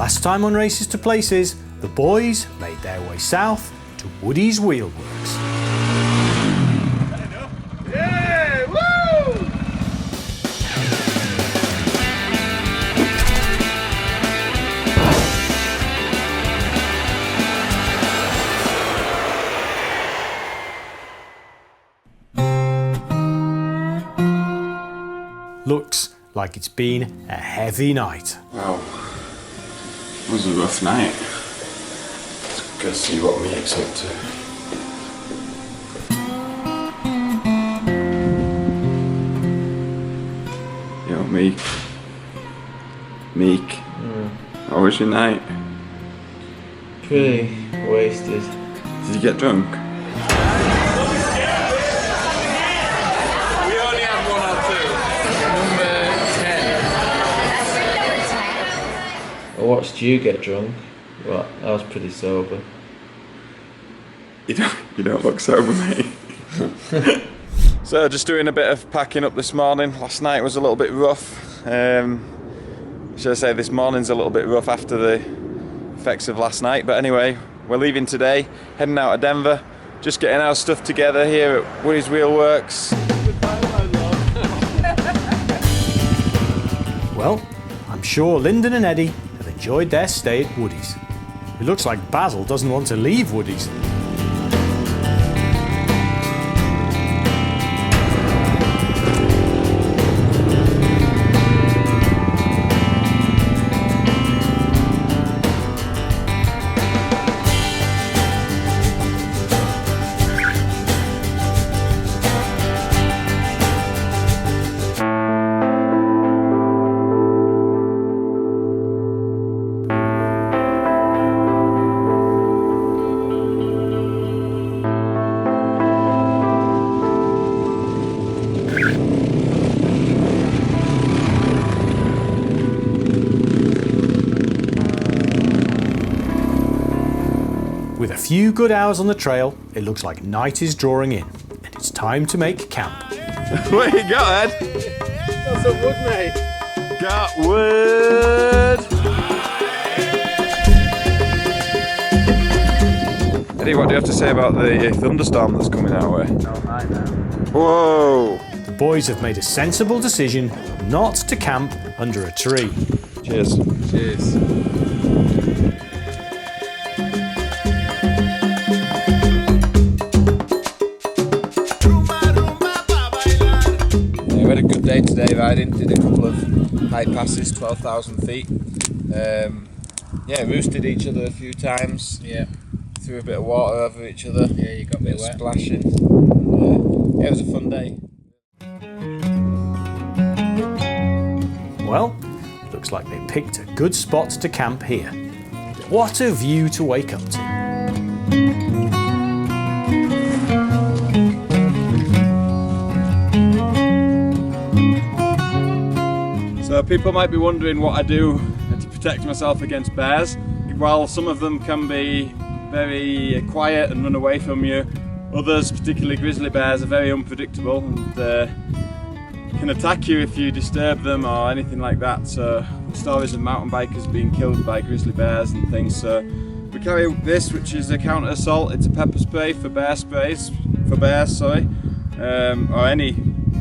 Last time on Races to Places, the boys made their way south to Woody's Wheelworks. Yeah, woo! Looks like it's been a heavy night. Well, it was a rough night. Let's go see what Meek's up to. Yo, Meek. Meek. How was your night? Pretty wasted. Did you get drunk? I watched you get drunk, but I was pretty sober. You don't look sober, mate. So just doing a bit of packing up this morning. Last night was a little bit rough. Should I say this morning's a little bit rough after the effects of last night. But anyway, we're leaving today, heading out of Denver. Just getting our stuff together here at Woody's Wheelworks. Well, I'm sure Lyndon and Eddie have enjoyed their stay at Woody's. It looks like Basil doesn't want to leave Woody's. With a few good hours on the trail, it looks like night is drawing in, and it's time to make camp. What you got, Ed? Got some wood, mate. Got wood! Eddie, what do you have to say about the thunderstorm that's coming our way? Oh, hi now. Whoa! The boys have made a sensible decision not to camp under a tree. Cheers. Cheers. We had a good day today riding, did a couple of high passes, 12,000 feet. Roosted each other a few times. Yeah. Threw a bit of water over each other. Yeah, you got a bit wet. Splashing. It was a fun day. Well, it looks like they picked a good spot to camp here. What a view to wake up to. So people might be wondering what I do to protect myself against bears. While some of them can be very quiet and run away from you, others, particularly grizzly bears, are very unpredictable and can attack you if you disturb them or anything like that. So stories of mountain bikers being killed by grizzly bears and things. So we carry this, which is a counter assault. It's a pepper spray for bears, or any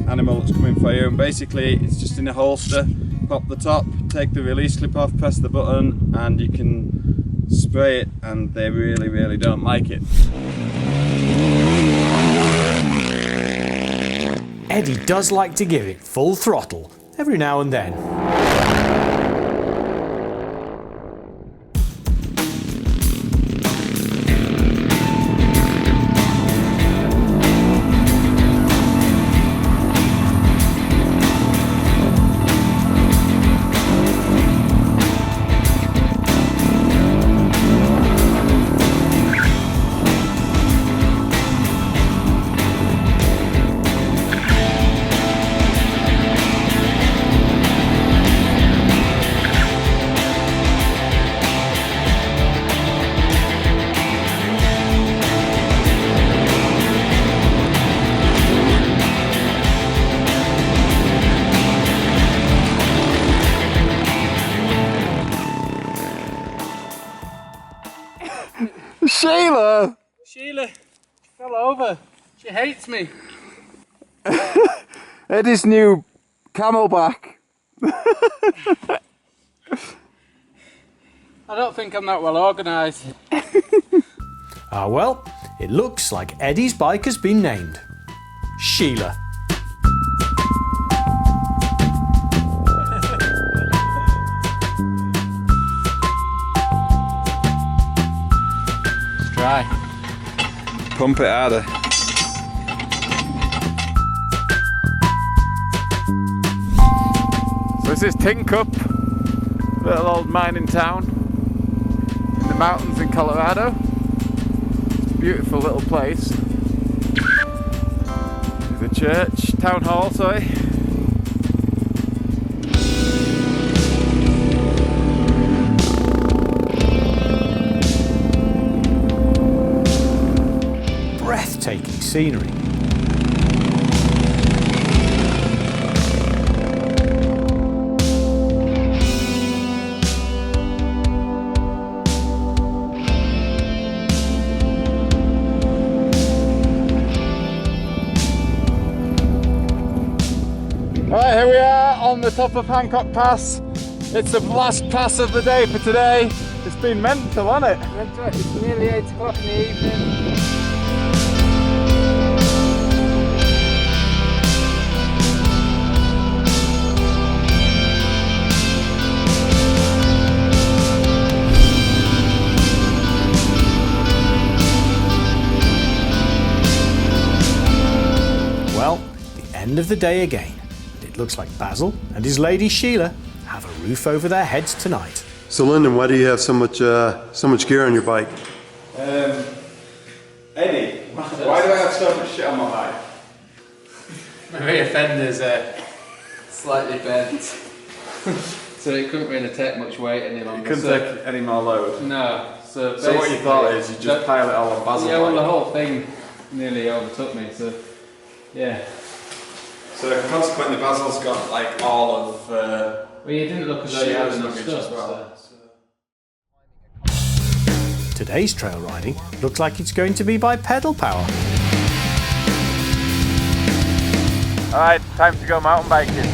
animal that's coming for you. And basically it's just in a holster. Pop the top, take the release clip off, press the button, and you can spray it, and they really, really don't like it. Eddie does like to give it full throttle every now and then. Sheila! Sheila fell over. She hates me. Eddie's new camelback. I don't think I'm that well organised. Ah well, it looks like Eddie's bike has been named Sheila. Let's try. Pump it harder. So this is Tin Cup, little old mining town in the mountains in Colorado. It's a beautiful little place. The church, town hall, sorry. Breathtaking scenery. Right, here we are on the top of Hancock Pass. It's the last pass of the day for today. It's been mental, hasn't it? It's nearly 8 o'clock in the evening. Well, the end of the day again. It looks like Basil and his lady Sheila have a roof over their heads tonight. So Lyndon, why do you have so much gear on your bike? Eddie, why do I have so much shit on my bike? My rear fender's slightly bent. So it couldn't really take much weight any longer. Couldn't take any more load. No. So what you thought is you just pile it all on Basil's Yeah, well the bike. whole thing nearly overtook me, so yeah. So consequently Basil's got like all of Well, you didn't look as though you had Sheila's enough luggage stuff. as well. Today's trail riding looks like it's going to be by pedal power. Alright, time to go mountain biking.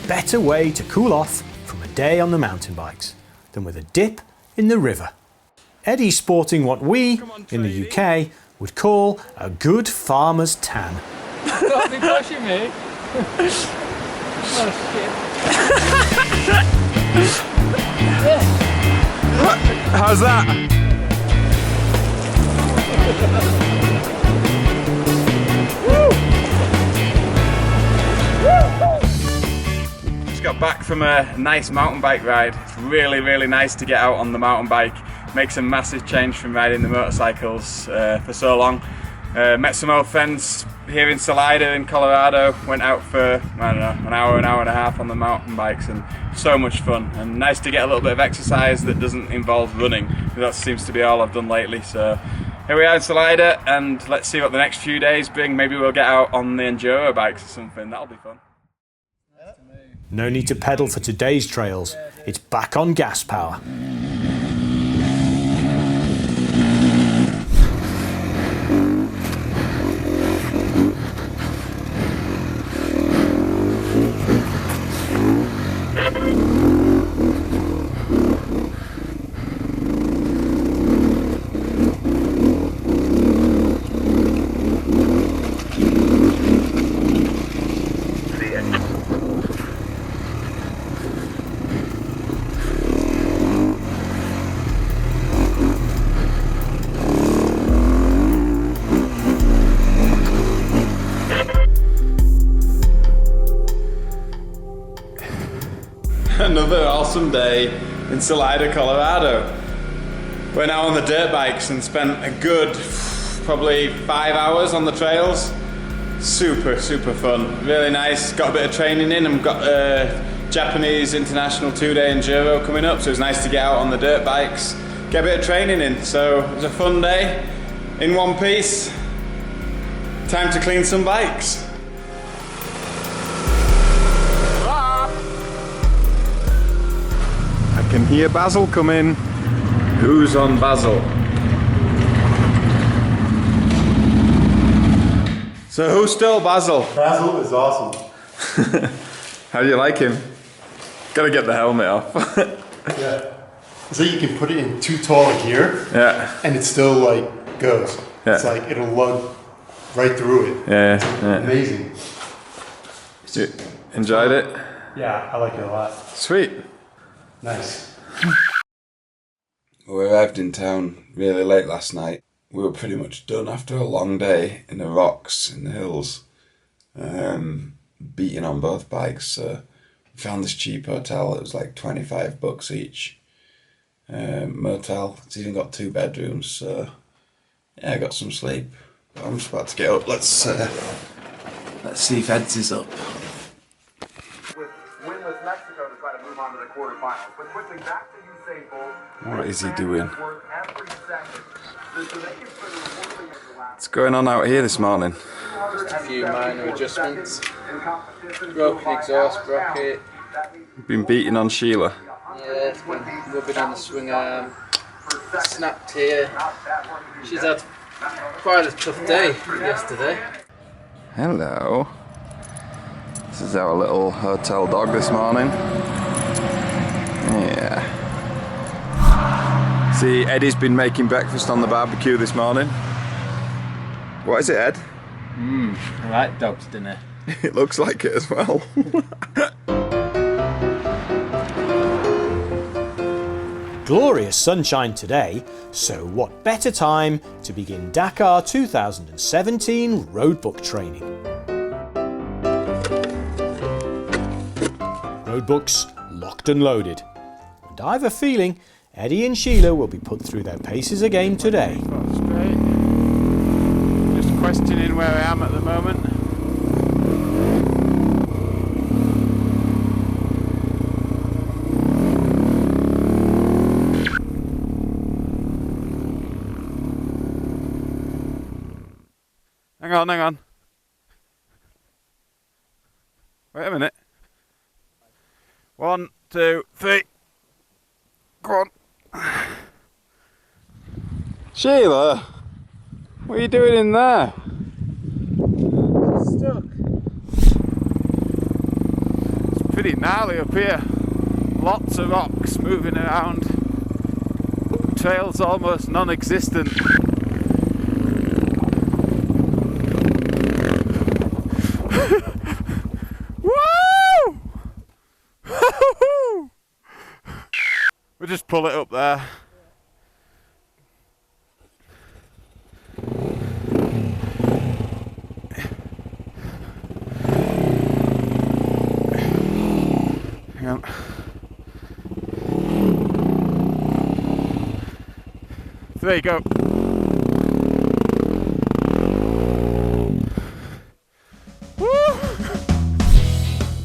Better way to cool off from a day on the mountain bikes than with a dip in the river. Eddie's sporting what we, in the UK, would call a good farmer's tan. Don't be pushing me. Oh shit. How's that? Got back from a nice mountain bike ride. It's really nice to get out on the mountain bike. Makes a massive change from riding the motorcycles for so long. Met some old friends here in Salida in Colorado. Went out for, I don't know, an hour and a half on the mountain bikes, and so much fun. And nice to get a little bit of exercise that doesn't involve running. That seems to be all I've done lately. So here we are in Salida, and let's see what the next few days bring. Maybe we'll get out on the enduro bikes or something. That'll be fun. No need to pedal for today's trails. It's back on gas power. Another awesome day in Salida, Colorado. We're now on the dirt bikes and spent a good probably 5 hours on the trails. Super fun, really nice. Got a bit of training in and got a Japanese international 2-day enduro coming up, so it's nice to get out on the dirt bikes, get a bit of training in. So it was a fun day in one piece. Time to clean some bikes. I can hear Basil coming. Who's on Basil? So who stole Basil? Basil is awesome. How do you like him? Gotta get the helmet off. Yeah. So you can put it in too tall a gear. Yeah. And it still like goes. Yeah. It's like it'll lug right through it. Yeah. Amazing. You enjoyed it? Yeah, I like it a lot. Sweet. Nice. We arrived in town really late last night. We were pretty much done after a long day in the rocks, in the hills, beating on both bikes. So we found this cheap hotel. It was like $25 each. Motel. It's even got 2 bedrooms. So yeah, I got some sleep. I'm just about to get up. Let's see if Eds is up. With winless Mexico to try to move on to the quarterfinals. But switching back to Usain Bolt. What is he doing? Every second. What's going on out here this morning? Just a few minor adjustments. Broken exhaust sprocket. Been beating on Sheila. Yeah, it's been rubbing on the swing arm. Snapped here. She's had quite a tough day yesterday. Hello. This is our little hotel dog this morning. Yeah. See, Eddie's been making breakfast on the barbecue this morning. What is it, Ed? I like dog's dinner. It looks like it as well. Glorious sunshine today, so what better time to begin Dakar 2017 roadbook training. Roadbooks locked and loaded, and I have a feeling Eddie and Sheila will be put through their paces again today. Straight. Just questioning where I am at the moment. Hang on. Wait a minute. 1, 2, 3. Go on. Sheila, what are you doing in there? Stuck. It's pretty gnarly up here. Lots of rocks moving around. Trails almost non-existent. Woo! We'll just pull it up there. Hang on. There you go.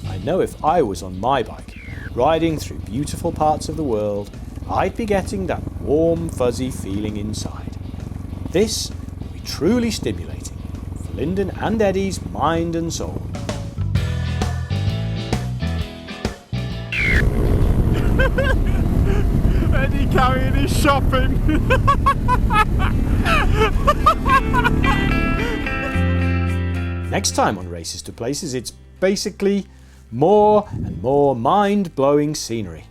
I know if I was on my bike, riding through beautiful parts of the world, I'd be getting that warm, fuzzy feeling inside. This will be truly stimulating for Lyndon and Eddie's mind and soul. Eddie carrying his shopping. Next time on Races to Places, it's basically more and more mind-blowing scenery.